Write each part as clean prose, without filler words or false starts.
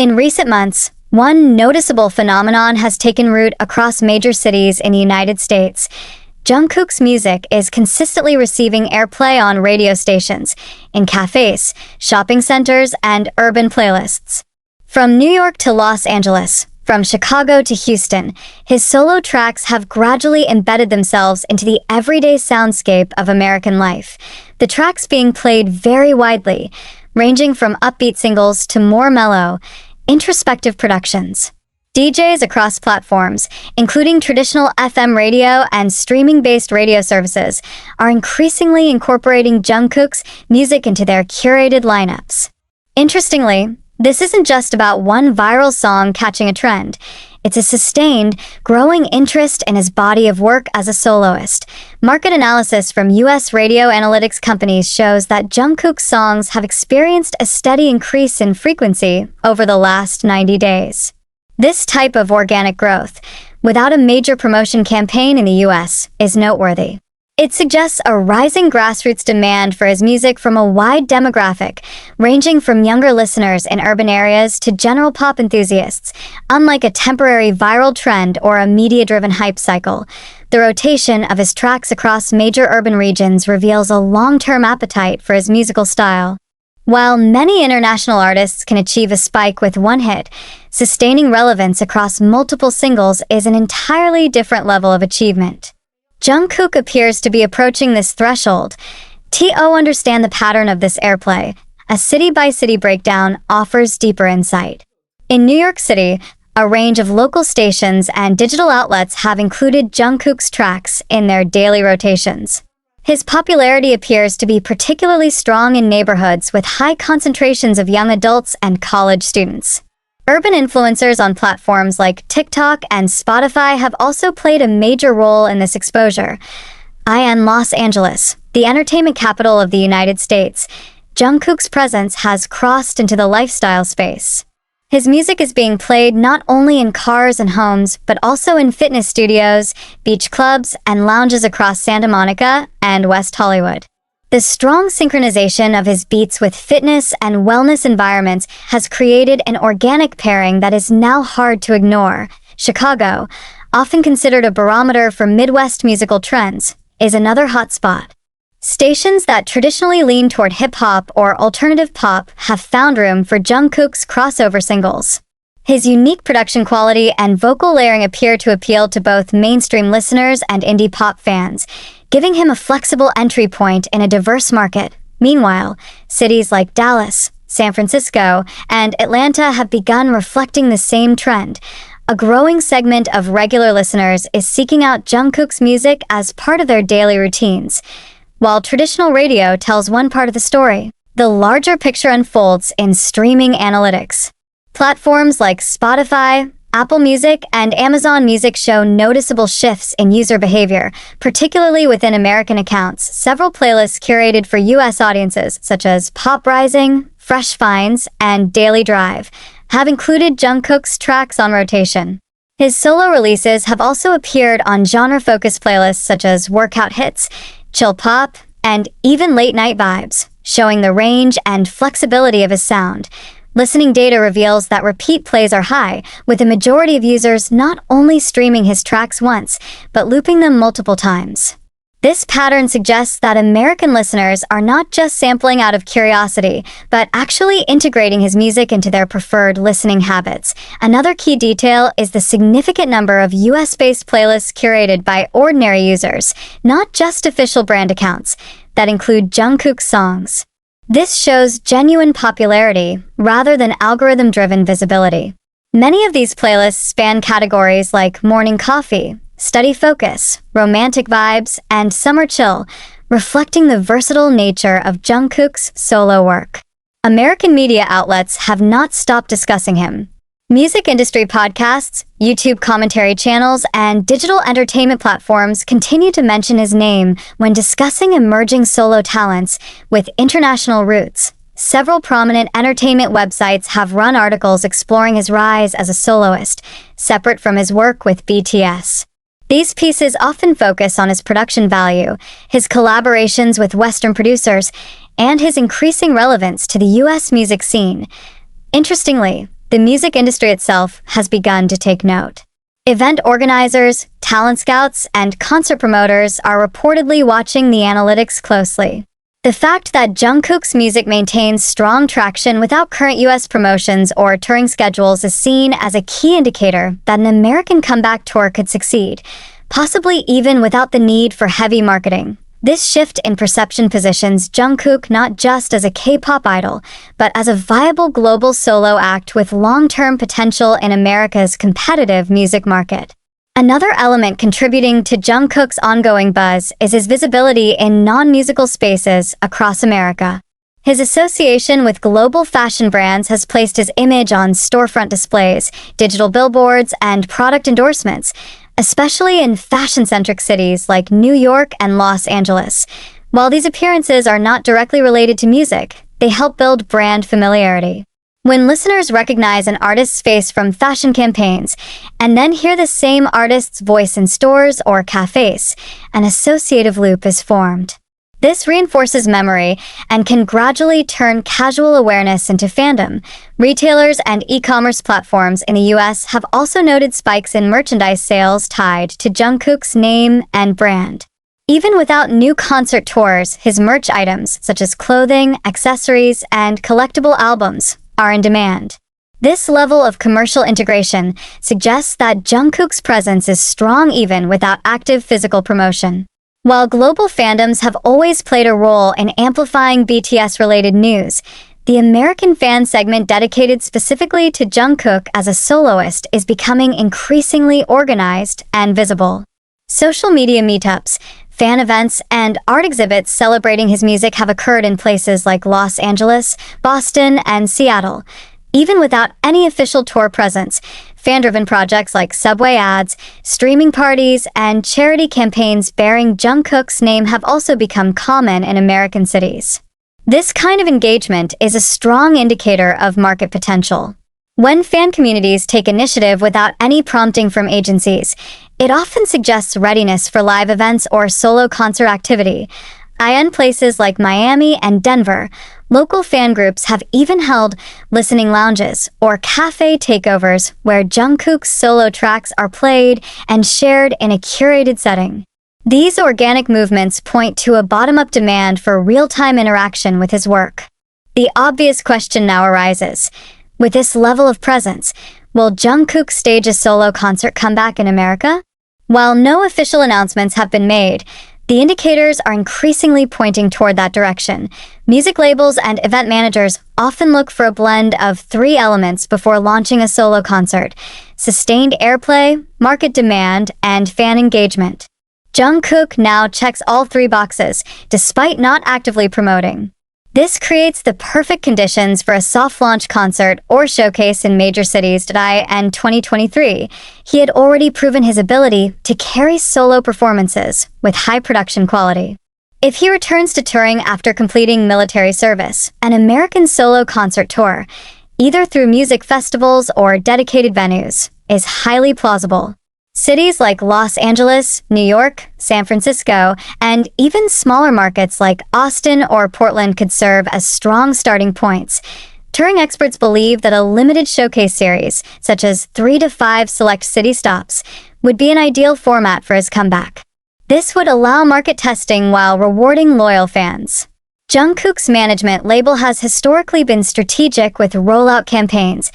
In recent months, one noticeable phenomenon has taken root across major cities in the United States. Jungkook's music is consistently receiving airplay on radio stations, in cafes, shopping centers, and urban playlists. From New York to Los Angeles, from Chicago to Houston, his solo tracks have gradually embedded themselves into the everyday soundscape of American life. The tracks being played very widely, ranging from upbeat singles to more mellow, introspective productions. DJs across platforms, including traditional FM radio and streaming-based radio services, are increasingly incorporating Jungkook's music into their curated lineups. Interestingly, this isn't just about one viral song catching a trend. It's a sustained, growing interest in his body of work as a soloist. Market analysis from U.S. radio analytics companies shows that Jungkook's songs have experienced a steady increase in frequency over the last 90 days. This type of organic growth, without a major promotion campaign in the U.S., is noteworthy. It suggests a rising grassroots demand for his music from a wide demographic, ranging from younger listeners in urban areas to general pop enthusiasts. Unlike a temporary viral trend or a media-driven hype cycle, the rotation of his tracks across major urban regions reveals a long-term appetite for his musical style. While many international artists can achieve a spike with one hit, sustaining relevance across multiple singles is an entirely different level of achievement. Jungkook appears to be approaching this threshold. To understand the pattern of this airplay, a city-by-city breakdown offers deeper insight. In New York City, a range of local stations and digital outlets have included Jungkook's tracks in their daily rotations. His popularity appears to be particularly strong in neighborhoods with high concentrations of young adults and college students. Urban influencers on platforms like TikTok and Spotify have also played a major role in this exposure. In Los Angeles, the entertainment capital of the United States, Jungkook's presence has crossed into the lifestyle space. His music is being played not only in cars and homes, but also in fitness studios, beach clubs, and lounges across Santa Monica and West Hollywood. The strong synchronization of his beats with fitness and wellness environments has created an organic pairing that is now hard to ignore. Chicago, often considered a barometer for Midwest musical trends, is another hotspot. Stations that traditionally lean toward hip-hop or alternative pop have found room for Jungkook's crossover singles. His unique production quality and vocal layering appear to appeal to both mainstream listeners and indie pop fans, giving him a flexible entry point in a diverse market. Meanwhile, cities like Dallas, San Francisco, and Atlanta have begun reflecting the same trend. A growing segment of regular listeners is seeking out Jungkook's music as part of their daily routines. While traditional radio tells one part of the story, the larger picture unfolds in streaming analytics. Platforms like Spotify, Apple Music, and Amazon Music show noticeable shifts in user behavior, particularly within American accounts. Several playlists curated for U.S. audiences, such as Pop Rising, Fresh Finds, and Daily Drive, have included Jungkook's tracks on rotation. His solo releases have also appeared on genre-focused playlists such as Workout Hits, Chill Pop, and even Late Night Vibes, showing the range and flexibility of his sound. Listening data reveals that repeat plays are high, with the majority of users not only streaming his tracks once, but looping them multiple times. This pattern suggests that American listeners are not just sampling out of curiosity, but actually integrating his music into their preferred listening habits. Another key detail is the significant number of US-based playlists curated by ordinary users, not just official brand accounts, that include Jungkook's songs. This shows genuine popularity rather than algorithm-driven visibility. Many of these playlists span categories like morning coffee, study focus, romantic vibes, and summer chill, reflecting the versatile nature of Jungkook's solo work. American media outlets have not stopped discussing him. Music industry podcasts, YouTube commentary channels, and digital entertainment platforms continue to mention his name when discussing emerging solo talents with international roots. Several prominent entertainment websites have run articles exploring his rise as a soloist, separate from his work with BTS. These pieces often focus on his production value, his collaborations with Western producers, and his increasing relevance to the U.S. music scene. Interestingly, the music industry itself has begun to take note. Event organizers, talent scouts, and concert promoters are reportedly watching the analytics closely. The fact that Jungkook's music maintains strong traction without current US promotions or touring schedules is seen as a key indicator that an American comeback tour could succeed, possibly even without the need for heavy marketing. This shift in perception positions Jungkook not just as a K-pop idol, but as a viable global solo act with long-term potential in America's competitive music market. Another element contributing to Jungkook's ongoing buzz is his visibility in non-musical spaces across America. His association with global fashion brands has placed his image on storefront displays, digital billboards, and product endorsements, especially in fashion-centric cities like New York and Los Angeles. While these appearances are not directly related to music, they help build brand familiarity. When listeners recognize an artist's face from fashion campaigns and then hear the same artist's voice in stores or cafes, an associative loop is formed. This reinforces memory and can gradually turn casual awareness into fandom. Retailers and e-commerce platforms in the US have also noted spikes in merchandise sales tied to Jungkook's name and brand. Even without new concert tours, his merch items, such as clothing, accessories, and collectible albums, are in demand. This level of commercial integration suggests that Jungkook's presence is strong even without active physical promotion. While global fandoms have always played a role in amplifying BTS-related news, the American fan segment dedicated specifically to Jungkook as a soloist is becoming increasingly organized and visible. Social media meetups, fan events, and art exhibits celebrating his music have occurred in places like Los Angeles, Boston, and Seattle. Even without any official tour presence, fan-driven projects like subway ads, streaming parties, and charity campaigns bearing Jungkook's name have also become common in American cities. This kind of engagement is a strong indicator of market potential. When fan communities take initiative without any prompting from agencies, it often suggests readiness for live events or solo concert activity. In places like Miami and Denver, local fan groups have even held listening lounges or cafe takeovers where Jungkook's solo tracks are played and shared in a curated setting. These organic movements point to a bottom-up demand for real-time interaction with his work. The obvious question now arises: with this level of presence, will Jungkook stage a solo concert comeback in America? While no official announcements have been made, the indicators are increasingly pointing toward that direction. Music labels and event managers often look for a blend of three elements before launching a solo concert: sustained airplay, market demand, and fan engagement. Jungkook now checks all three boxes, despite not actively promoting. This creates the perfect conditions for a soft launch concert or showcase in major cities. In 2023, he had already proven his ability to carry solo performances with high production quality. If he returns to touring after completing military service, an American solo concert tour, either through music festivals or dedicated venues, is highly plausible. Cities like Los Angeles, New York, San Francisco, and even smaller markets like Austin or Portland could serve as strong starting points. Touring experts believe that a limited showcase series, such as 3 to 5 select city stops, would be an ideal format for his comeback. This would allow market testing while rewarding loyal fans. Jungkook's management label has historically been strategic with rollout campaigns,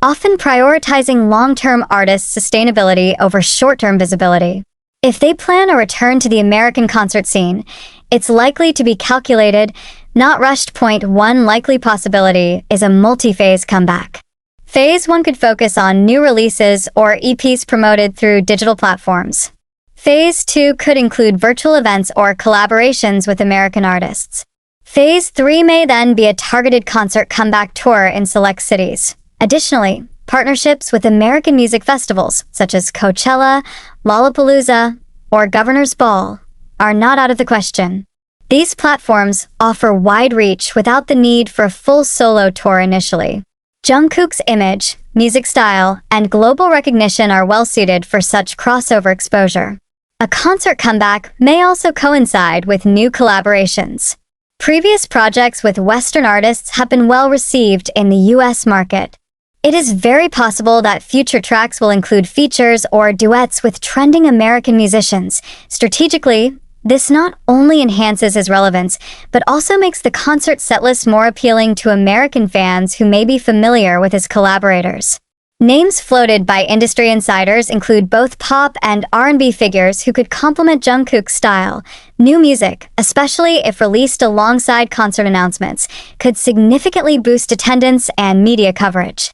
often prioritizing long-term artist sustainability over short-term visibility. If they plan a return to the American concert scene, it's likely to be calculated, not rushed. One likely possibility is a multi-phase comeback. Phase 1 could focus on new releases or EPs promoted through digital platforms. Phase 2 could include virtual events or collaborations with American artists. Phase 3 may then be a targeted concert comeback tour in select cities. Additionally, partnerships with American music festivals such as Coachella, Lollapalooza, or Governor's Ball are not out of the question. These platforms offer wide reach without the need for a full solo tour initially. Jungkook's image, music style, and global recognition are well-suited for such crossover exposure. A concert comeback may also coincide with new collaborations. Previous projects with Western artists have been well received in the US market. It is very possible that future tracks will include features or duets with trending American musicians. Strategically, this not only enhances his relevance, but also makes the concert setlist more appealing to American fans who may be familiar with his collaborators. Names floated by industry insiders include both pop and R&B figures who could complement Jungkook's style. New music, especially if released alongside concert announcements, could significantly boost attendance and media coverage.